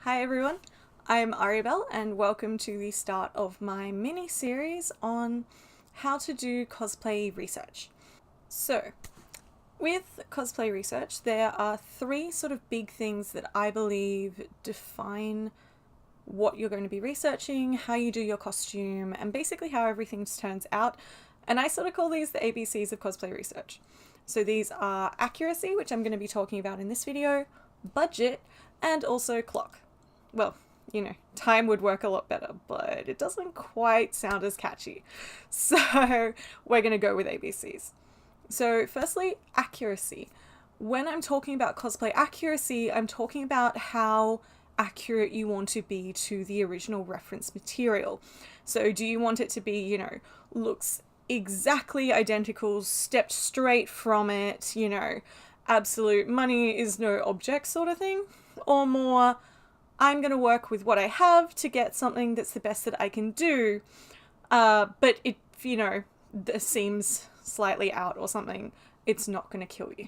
Hi everyone, I'm Aribel and welcome to the start of my mini-series on how to do cosplay research. So, with cosplay research, there are three sort of big things that I believe define what you're going to be researching, how you do your costume, and basically how everything turns out. And I sort of call these the ABCs of cosplay research. So these are accuracy, which I'm going to be talking about in this video, budget, and also clock. Well, time would work a lot better, but it doesn't quite sound as catchy. So we're going to go with ABCs. So, firstly, accuracy. When I'm talking about cosplay accuracy, I'm talking about how accurate you want to be to the original reference material. So, do you want it to be, looks exactly identical, stepped straight from it, absolute money is no object sort of thing? Or more, I'm going to work with what I have to get something that's the best that I can do, but if, this seems slightly out or something, it's not going to kill you.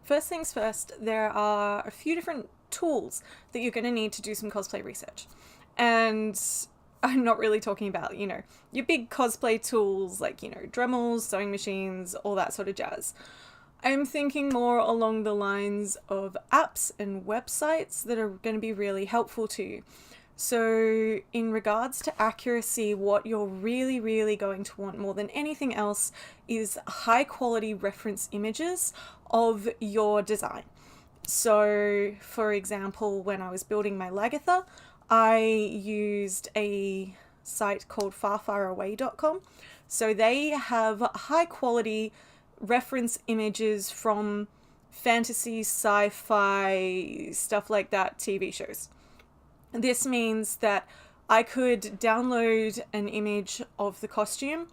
First things first, there are a few different tools that you're going to need to do some cosplay research. And I'm not really talking about, your big cosplay tools like, Dremels, sewing machines, all that sort of jazz. I'm thinking more along the lines of apps and websites that are going to be really helpful to you. So, in regards to accuracy, what you're really going to want more than anything else is high quality reference images of your design. So, for example, when I was building my Lagatha, I used a site called farfaraway.com. So, they have high quality reference images from fantasy, sci-fi, stuff like that, TV shows. This means that I could download an image of the costume,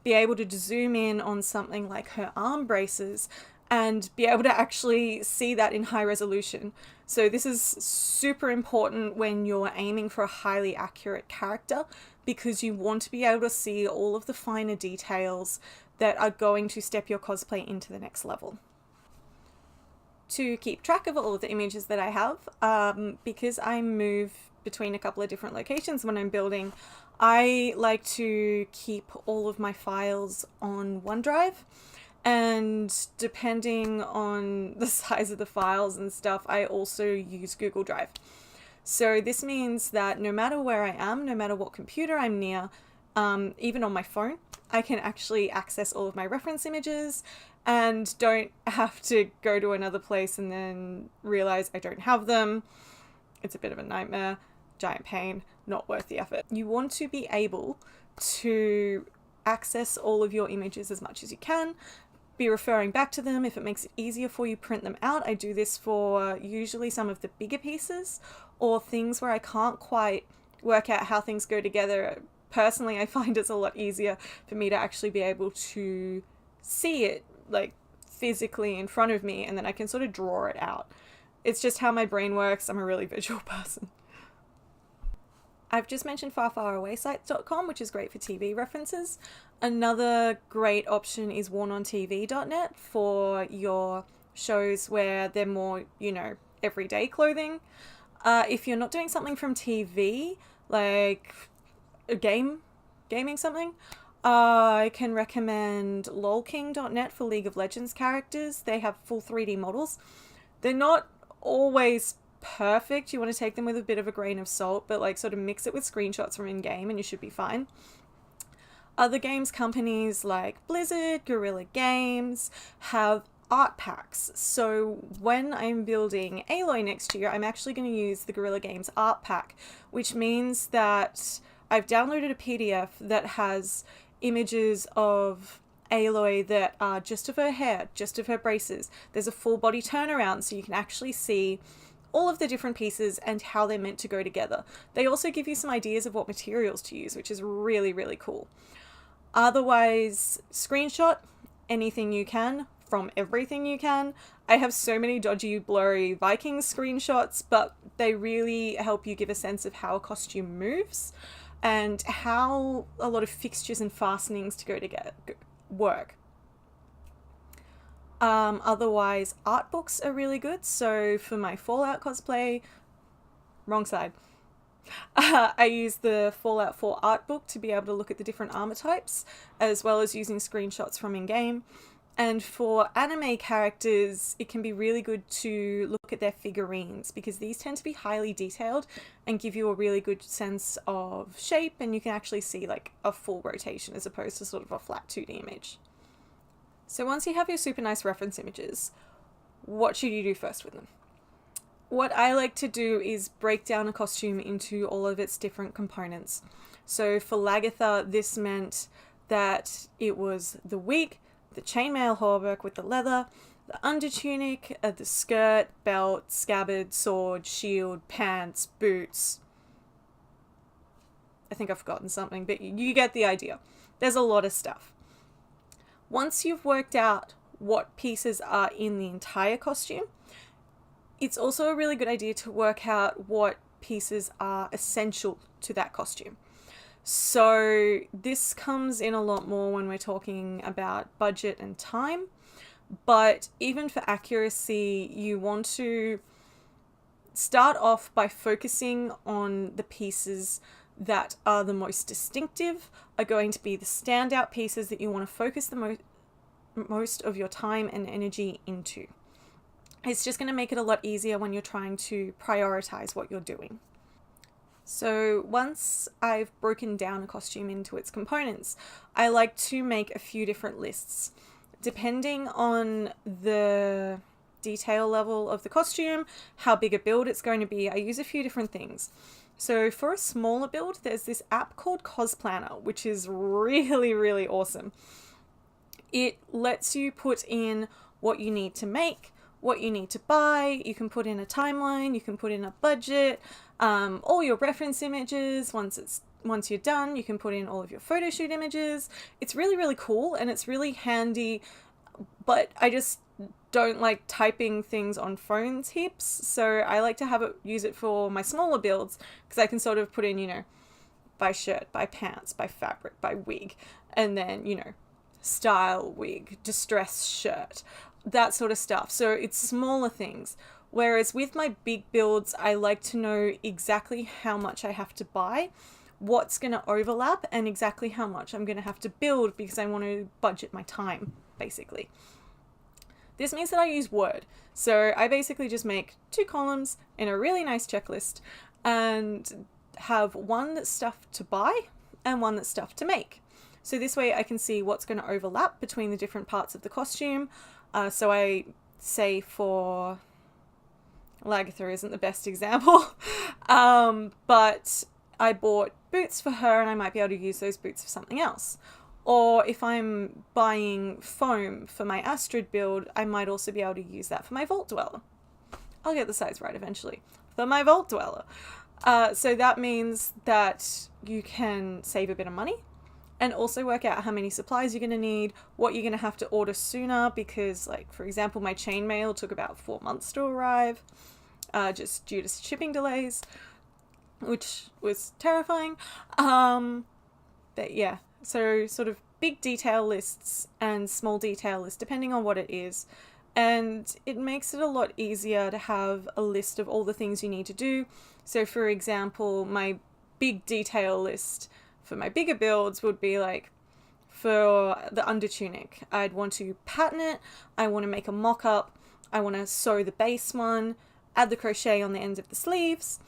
be able to zoom in on something like her arm braces, and be able to actually see that in high resolution. So this is super important when you're aiming for a highly accurate character, because you want to be able to see all of the finer details that are going to step your cosplay into the next level. To keep track of all of the images that I have, because I move between a couple of different locations when I'm building, I like to keep all of my files on OneDrive, and depending on the size of the files and stuff, I also use Google Drive. So this means that no matter where I am, no matter what computer I'm near, even on my phone, I can actually access all of my reference images and don't have to go to another place and then realize I don't have them. It's a bit of a nightmare, giant pain, not worth the effort. You want to be able to access all of your images as much as you can, be referring back to them. If it makes it easier for you, print them out. I do this for usually some of the bigger pieces or things where I can't quite work out how things go together. Personally, I find it's a lot easier for me to actually be able to see it like physically in front of me, and then I can sort of draw it out. It's just how my brain works. I'm a really visual person. I've just mentioned farfarawaysites.com, which is great for TV references. Another great option is wornontv.net for your shows where they're more, everyday clothing. If you're not doing something from TV, like a gaming something, I can recommend lolking.net for League of Legends characters. They have full 3D models. They're not always perfect. You want to take them with a bit of a grain of salt, but sort of mix it with screenshots from in-game and you should be fine. Other games companies like Blizzard, Guerrilla Games have art packs. So when I'm building Aloy next year, I'm actually going to use the Guerrilla Games art pack, which means that I've downloaded a PDF that has images of Aloy that are just of her hair, just of her braces. There's a full body turnaround so you can actually see all of the different pieces and how they're meant to go together. They also give you some ideas of what materials to use, which is really cool. Otherwise, screenshot anything you can from everything you can. I have so many dodgy, blurry Viking screenshots, but they really help you give a sense of how a costume moves and how a lot of fixtures and fastenings to go together work. Otherwise, art books are really good. So for my Fallout cosplay, wrong side. I use the Fallout 4 art book to be able to look at the different armor types, as well as using screenshots from in-game. And for anime characters, it can be really good to look at their figurines, because these tend to be highly detailed and give you a really good sense of shape, and you can actually see like a full rotation as opposed to sort of a flat 2D image. So once you have your super nice reference images, what should you do first with them? What I like to do is break down a costume into all of its different components. So for Lagertha, this meant that it was the wig, the chainmail hauberk with the leather, the undertunic, the skirt, belt, scabbard, sword, shield, pants, boots. I think I've forgotten something, but you get the idea. There's a lot of stuff. Once you've worked out what pieces are in the entire costume, it's also a really good idea to work out what pieces are essential to that costume. So this comes in a lot more when we're talking about budget and time, but even for accuracy, you want to start off by focusing on the pieces that are the most distinctive, are going to be the standout pieces that you want to focus the most of your time and energy into. It's just going to make it a lot easier when you're trying to prioritize what you're doing. So once I've broken down a costume into its components, I like to make a few different lists. Depending on the detail level of the costume, how big a build it's going to be, I use a few different things. So for a smaller build, there's this app called Cosplay, which is really, really awesome. It lets you put in what you need to make, what you need to buy. You can put in a timeline, you can put in a budget, all your reference images. Once you're done, you can put in all of your photo shoot images. It's really, really cool and it's really handy, but I just don't like typing things on phones heaps. So I like to use it for my smaller builds, because I can sort of put in, by shirt, by pants, by fabric, by wig, and then, style wig, distress shirt, that sort of stuff. So it's smaller things. Whereas with my big builds, I like to know exactly how much I have to buy, what's going to overlap, and exactly how much I'm going to have to build, because I want to budget my time, basically. This means that I use Word. So I basically just make 2 columns in a really nice checklist and have one that's stuff to buy and one that's stuff to make. So this way I can see what's going to overlap between the different parts of the costume. So I say for Lagertha isn't the best example, but I bought boots for her and I might be able to use those boots for something else. Or if I'm buying foam for my Astrid build, I might also be able to use that for my Vault Dweller. I'll get the size right eventually. For my Vault Dweller. So that means that you can save a bit of money and also work out how many supplies you're going to need, what you're going to have to order sooner, because, like, for example, my chainmail took about 4 months to arrive, just due to shipping delays, which was terrifying. But yeah, so sort of big detail lists and small detail lists, depending on what it is. And it makes it a lot easier to have a list of all the things you need to do. So for example, my big detail list for my bigger builds would be like, for the undertunic, I'd want to pattern it, I want to make a mock-up, I want to sew the base one, add the crochet on the ends of the sleeves,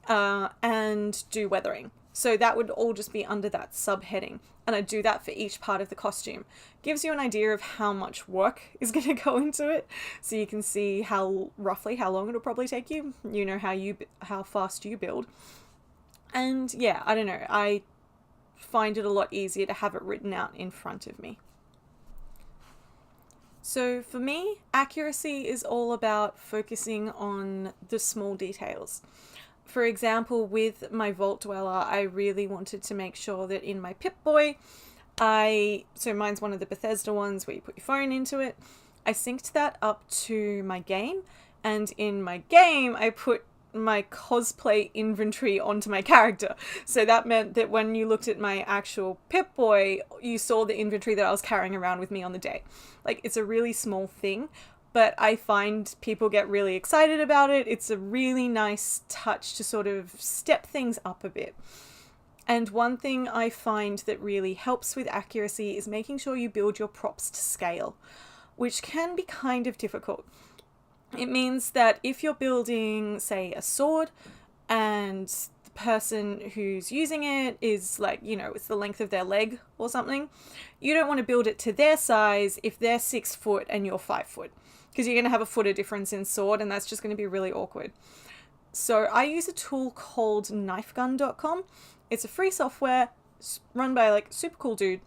and do weathering. So that would all just be under that subheading. And I do that for each part of the costume. Gives you an idea of how much work is going to go into it. So you can see roughly how long it'll probably take you. You know how fast you build. And yeah, I don't know. I find it a lot easier to have it written out in front of me. So for me, accuracy is all about focusing on the small details. For example, with my Vault Dweller, I really wanted to make sure that in my Pip-Boy, so mine's one of the Bethesda ones where you put your phone into it, I synced that up to my game, and in my game, I put my cosplay inventory onto my character. So that meant that when you looked at my actual Pip-Boy, you saw the inventory that I was carrying around with me on the day. Like, it's a really small thing, but I find people get really excited about it. It's a really nice touch to sort of step things up a bit. And one thing I find that really helps with accuracy is making sure you build your props to scale, which can be kind of difficult. It means that if you're building, say, a sword, and the person who's using it is like, it's the length of their leg or something, you don't want to build it to their size if they're 6 foot and you're 5 foot, because you're going to have a foot of difference in sword, and that's just going to be really awkward. So I use a tool called knifegun.com. It's a free software run by like super cool dude.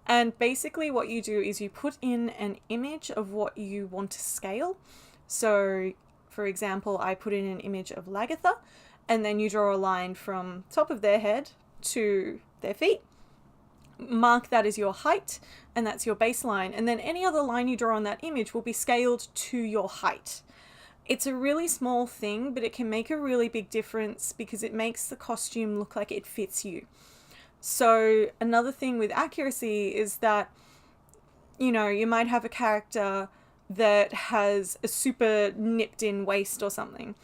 And basically what you do is you put in an image of what you want to scale. So for example, I put in an image of Lagatha, and then you draw a line from top of their head to their feet. Mark that as your height, and that's your baseline. And then any other line you draw on that image will be scaled to your height. It's a really small thing, but it can make a really big difference because it makes the costume look like it fits you. So another thing with accuracy is that, you might have a character that has a super nipped in waist or something.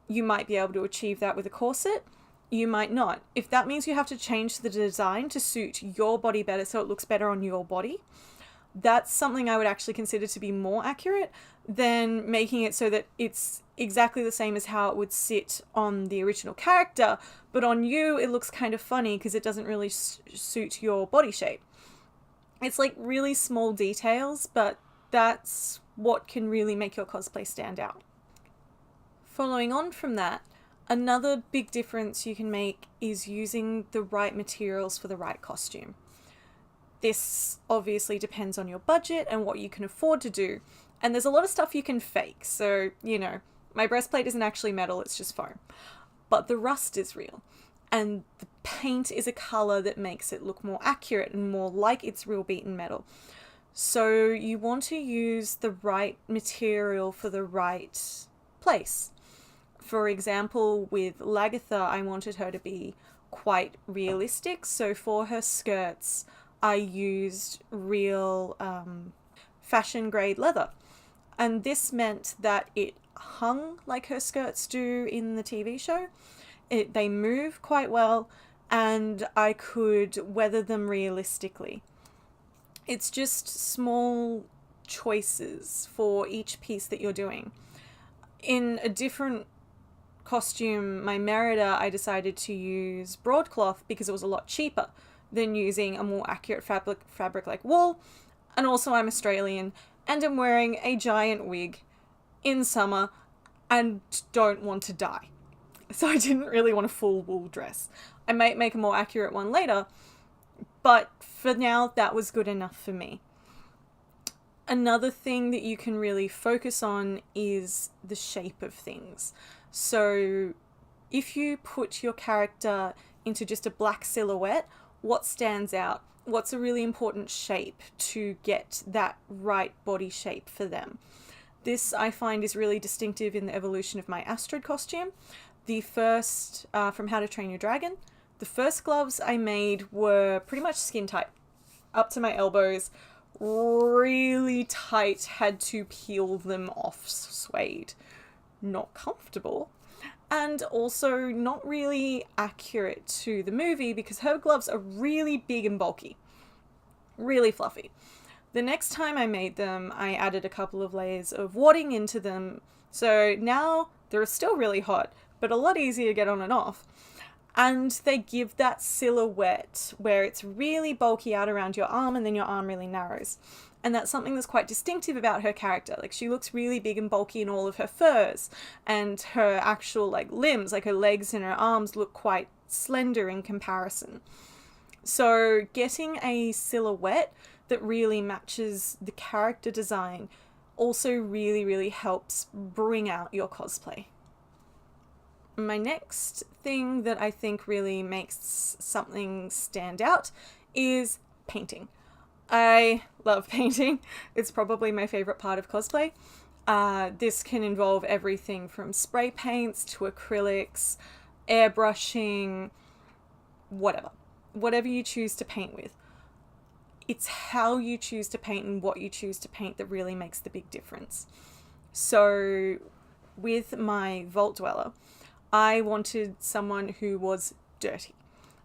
You might be able to achieve that with a corset. You might not. If that means you have to change the design to suit your body better so it looks better on your body, that's something I would actually consider to be more accurate than making it so that it's exactly the same as how it would sit on the original character, but on you it looks kind of funny because it doesn't really suit your body shape. It's like really small details, but that's what can really make your cosplay stand out. Following on from that, another big difference you can make is using the right materials for the right costume. This obviously depends on your budget and what you can afford to do. And there's a lot of stuff you can fake. So, my breastplate isn't actually metal, it's just foam. But the rust is real. And the paint is a color that makes it look more accurate and more like it's real beaten metal. So you want to use the right material for the right place. For example, with Lagatha, I wanted her to be quite realistic. So for her skirts, I used real fashion grade leather. And this meant that it hung like her skirts do in the TV show. They move quite well, and I could weather them realistically. It's just small choices for each piece that you're doing. In a different costume, my Merida, I decided to use broadcloth because it was a lot cheaper than using a more accurate fabric like wool. And also I'm Australian and I'm wearing a giant wig in summer and don't want to die. So I didn't really want a full wool dress. I might make a more accurate one later, but for now that was good enough for me. Another thing that you can really focus on is the shape of things. So if you put your character into just a black silhouette, what stands out? What's a really important shape to get that right body shape for them? This I find is really distinctive in the evolution of my Astrid costume. The first, from How to Train Your Dragon, the first gloves I made were pretty much skin tight, up to my elbows, really tight, had to peel them off suede. Not comfortable. And also not really accurate to the movie because her gloves are really big and bulky. Really fluffy. The next time I made them, I added a couple of layers of wadding into them. So now they're still really hot, but a lot easier to get on and off. And they give that silhouette where it's really bulky out around your arm and then your arm really narrows. And that's something that's quite distinctive about her character. Like, she looks really big and bulky in all of her furs, and her actual limbs, like her legs and her arms, look quite slender in comparison. So getting a silhouette that really matches the character design also really, really helps bring out your cosplay. My next thing that I think really makes something stand out is painting. I love painting. It's probably my favorite part of cosplay. This can involve everything from spray paints to acrylics, airbrushing, whatever you choose to paint with. it's how you choose to paint and what you choose to paint that really makes the big difference. So with my Vault Dweller, I wanted someone who was dirty.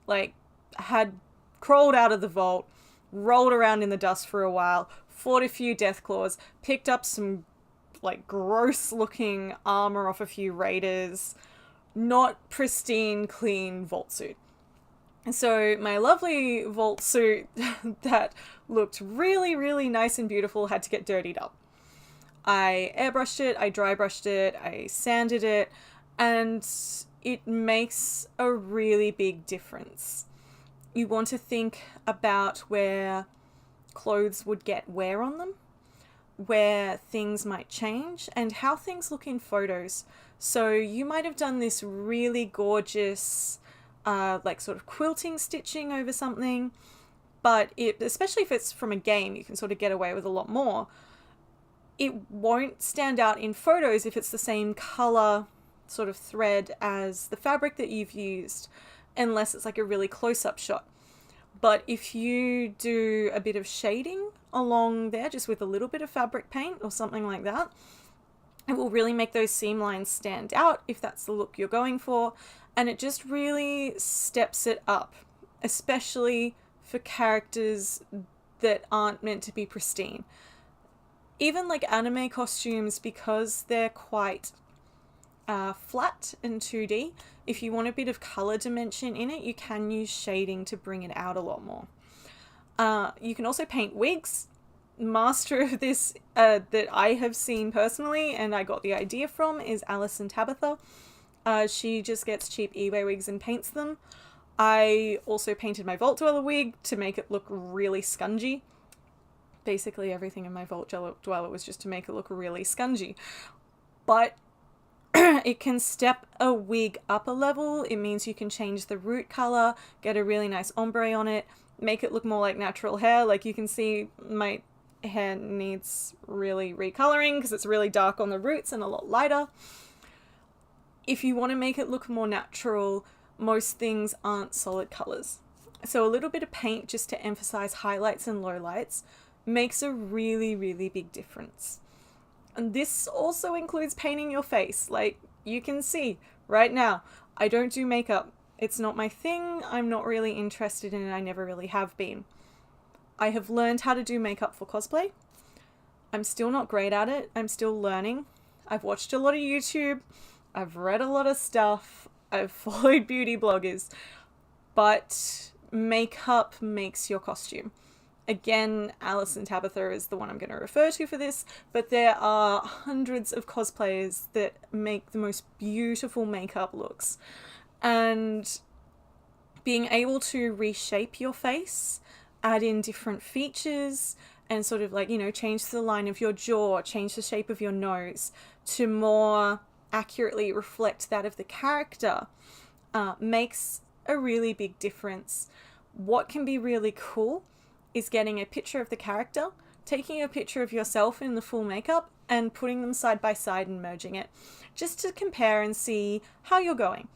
Like, had crawled out of the vault, rolled around in the dust for a while, fought a few deathclaws, picked up some like gross looking armor off a few raiders, not pristine, clean vault suit. And so my lovely vault suit that looked really, really nice and beautiful had to get dirtied up. I airbrushed it, I dry brushed it, I sanded it, and it makes a really big difference. You want to think about where clothes would get wear on them, where things might change, and how things look in photos. So you might have done this really gorgeous like sort of quilting stitching over something, but especially if it's from a game, you can sort of get away with a lot more. It won't stand out in photos if it's the same color sort of thread as the fabric that you've used, unless it's like a really close-up shot. But if you do a bit of shading along there, just with a little bit of fabric paint or something like that, it will really make those seam lines stand out if that's the look you're going for, and it just really steps it up, especially for characters that aren't meant to be pristine. Even like anime costumes, because they're quite flat and 2D, if you want a bit of color dimension in it, you can use shading to bring it out a lot more. You can also paint wigs. Master of this that I have seen personally and I got the idea from is Alison Tabitha. She just gets cheap eBay wigs and paints them. I also painted my Vault Dweller wig to make it look really scungy. Basically everything in my Vault Dweller was just to make it look really scungy. But it can step a wig up a level. It means you can change the root color, get a really nice ombre on it, make it look more like natural hair. Like you can see my hair needs really recoloring because it's really dark on the roots and a lot lighter. If you want to make it look more natural, most things aren't solid colors. So a little bit of paint just to emphasize highlights and lowlights makes a really, really big difference. And this also includes painting your face. Like you can see right now, I don't do makeup. It's not my thing. I'm not really interested in it. I never really have been. I have learned how to do makeup for cosplay. I'm still not great at it. I'm still learning. I've watched a lot of YouTube. I've read a lot of stuff. I've followed beauty bloggers. But makeup makes your costume. Again, Alison Tabitha is the one I'm going to refer to for this, but there are hundreds of cosplayers that make the most beautiful makeup looks. And being able to reshape your face, add in different features, and sort of like, you know, change the line of your jaw, change the shape of your nose to more accurately reflect that of the character, makes a really big difference. What can be really cool is getting a picture of the character, taking a picture of yourself in the full makeup, and putting them side by side and merging it, just to compare and see how you're going.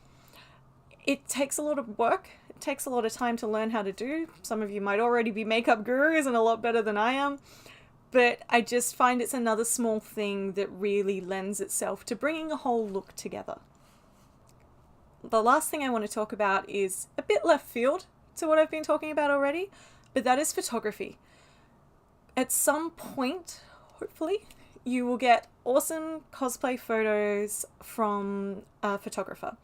It takes a lot of work. It takes a lot of time to learn how to do. Some of you might already be makeup gurus and a lot better than I am, but I just find it's another small thing that really lends itself to bringing a whole look together. The last thing I want to talk about is a bit left field to what I've been talking about already, but that is photography. At some point, hopefully, you will get awesome cosplay photos from a photographer.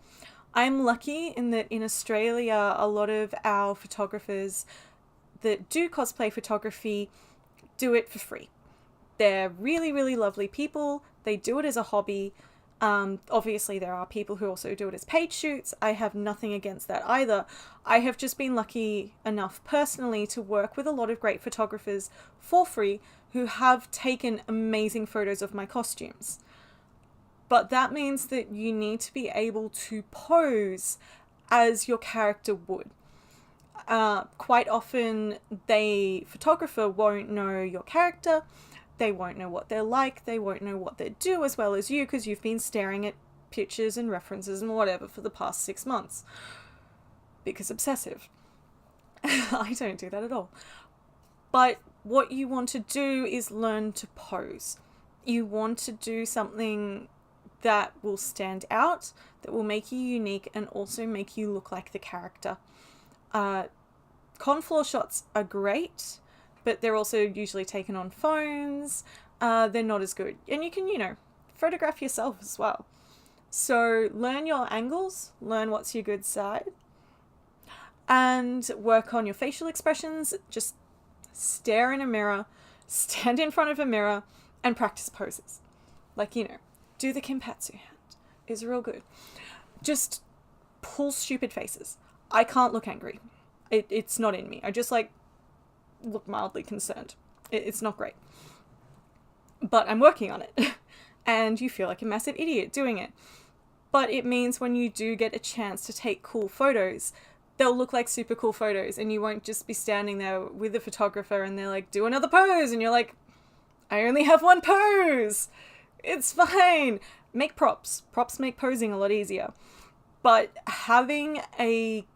I'm lucky in that in Australia, a lot of our photographers that do cosplay photography do it for free. They're really, really lovely people. They do it as a hobby. Obviously, there are people who also do it as paid shoots. I have nothing against that either. I have just been lucky enough personally to work with a lot of great photographers for free who have taken amazing photos of my costumes. But that means that you need to be able to pose as your character would. Quite often, the photographer won't know your character. They won't know what they're like. They won't know what they do as well as you because you've been staring at pictures and references and whatever for the past 6 months. Because obsessive. I don't do that at all. But what you want to do is learn to pose. You want to do something that will stand out, that will make you unique, and also make you look like the character. Con floor shots are great, but they're also usually taken on phones. They're not as good. And you can, photograph yourself as well. So learn your angles, learn what's your good side, and work on your facial expressions. Just stare in a mirror, stand in front of a mirror, and practice poses. Like, do the Kimpatsu hand. It's real good. Just pull stupid faces. I can't look angry. It's not in me. I just look mildly concerned. It's not great. But I'm working on it. And you feel like a massive idiot doing it. But it means when you do get a chance to take cool photos, they'll look like super cool photos, and you won't just be standing there with the photographer and they're like, do another pose, and you're like, I only have one pose. It's fine. Make props. Props make posing a lot easier. But having a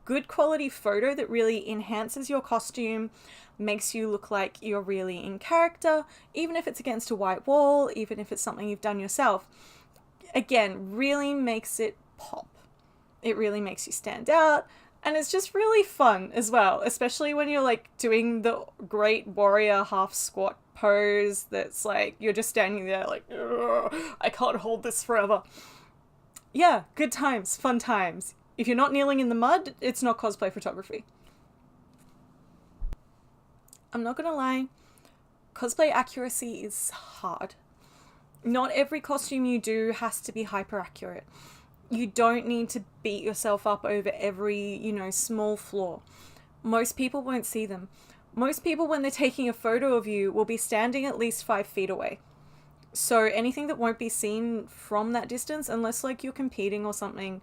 good quality photo that really enhances your costume, makes you look like you're really in character, even if it's against a white wall, even if it's something you've done yourself, again, really makes it pop. It really makes you stand out, and it's just really fun as well, especially when you're doing the great warrior half squat pose that's you're just standing there I can't hold this forever. Yeah, good times, fun times. If you're not kneeling in the mud, it's not cosplay photography. I'm not gonna lie, cosplay accuracy is hard. Not every costume you do has to be hyper accurate. You don't need to beat yourself up over every, small flaw. Most people won't see them. Most people, when they're taking a photo of you, will be standing at least 5 feet away. So anything that won't be seen from that distance, unless you're competing or something,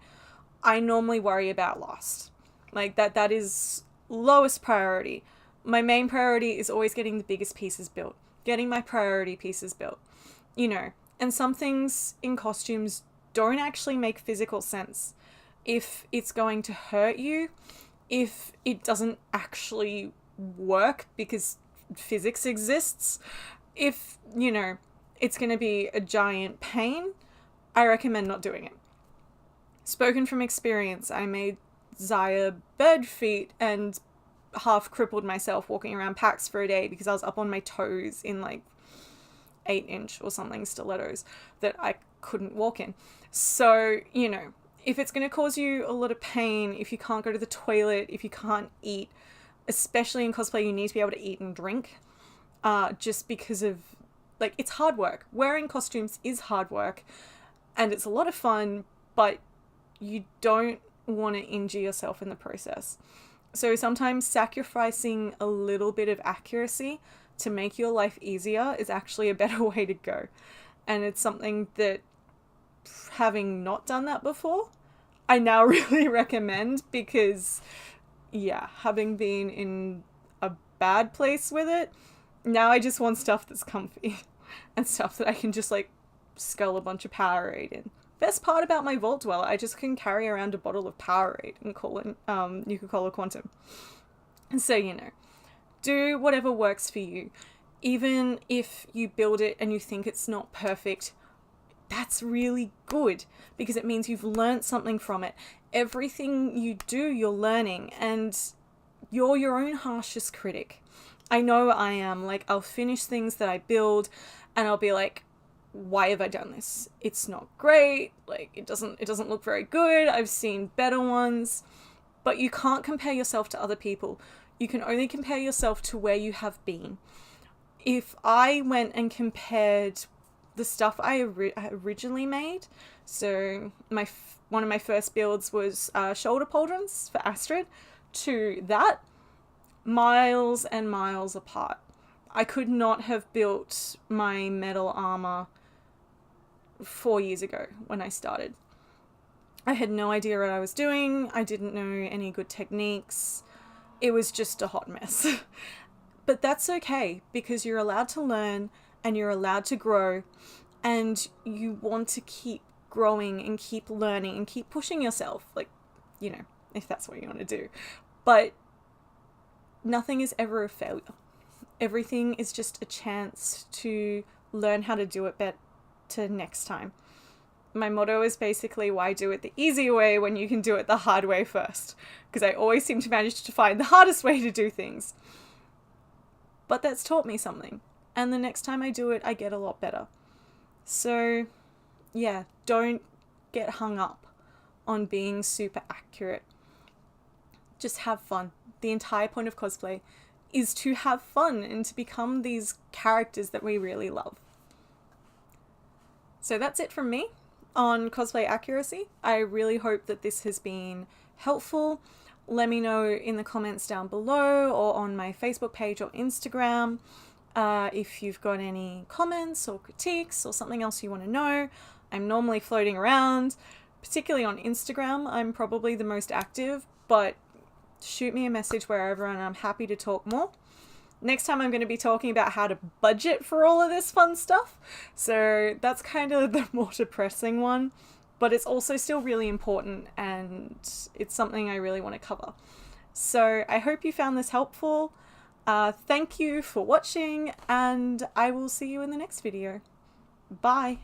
I normally worry about last. That is lowest priority. My main priority is always getting the biggest pieces built. Getting my priority pieces built. And some things in costumes don't actually make physical sense. If it's going to hurt you, if it doesn't actually work because physics exists, if, it's going to be a giant pain, I recommend not doing it. Spoken from experience, I made Zaya bird feet and half crippled myself walking around PAX for a day because I was up on my toes in 8-inch or something stilettos that I couldn't walk in. So, if it's going to cause you a lot of pain, if you can't go to the toilet, if you can't eat, especially in cosplay, you need to be able to eat and drink, just because of, it's hard work. Wearing costumes is hard work, and it's a lot of fun, but you don't want to injure yourself in the process. So sometimes sacrificing a little bit of accuracy to make your life easier is actually a better way to go. And it's something that, having not done that before, I now really recommend, because having been in a bad place with it, now I just want stuff that's comfy and stuff that I can just scull a bunch of Powerade in. Best part about my Vault Dweller, I just can carry around a bottle of Powerade and call it Nuka-Cola Quantum. And so, do whatever works for you. Even if you build it and you think it's not perfect, that's really good, because it means you've learned something from it. Everything you do, you're learning, and you're your own harshest critic. I know I am. I'll finish things that I build and I'll be like, why have I done this? It's not great. It doesn't look very good. I've seen better ones. But you can't compare yourself to other people. You can only compare yourself to where you have been. If I went and compared the stuff I originally made, so one of my first builds was shoulder pauldrons for Astrid, to that, miles and miles apart. I could not have built my metal armor 4 years ago when I started. I had no idea what I was doing. I didn't know any good techniques. It was just a hot mess. But that's okay, because you're allowed to learn and you're allowed to grow, and you want to keep growing and keep learning and keep pushing yourself, if that's what you want to do. But nothing is ever a failure. Everything is just a chance to learn how to do it better next time. My motto is basically, why do it the easy way when you can do it the hard way first? Because I always seem to manage to find the hardest way to do things. But that's taught me something. And the next time I do it, I get a lot better. So yeah, don't get hung up on being super accurate. Just have fun. The entire point of cosplay is to have fun and to become these characters that we really love. So that's it from me on cosplay accuracy. I really hope that this has been helpful. Let me know in the comments down below or on my Facebook page or Instagram if you've got any comments or critiques or something else you want to know. I'm normally floating around, particularly on Instagram. I'm probably the most active, but shoot me a message wherever and I'm happy to talk more. Next time I'm going to be talking about how to budget for all of this fun stuff. So that's kind of the more depressing one, but it's also still really important and it's something I really want to cover. So I hope you found this helpful. Thank you for watching and I will see you in the next video. Bye.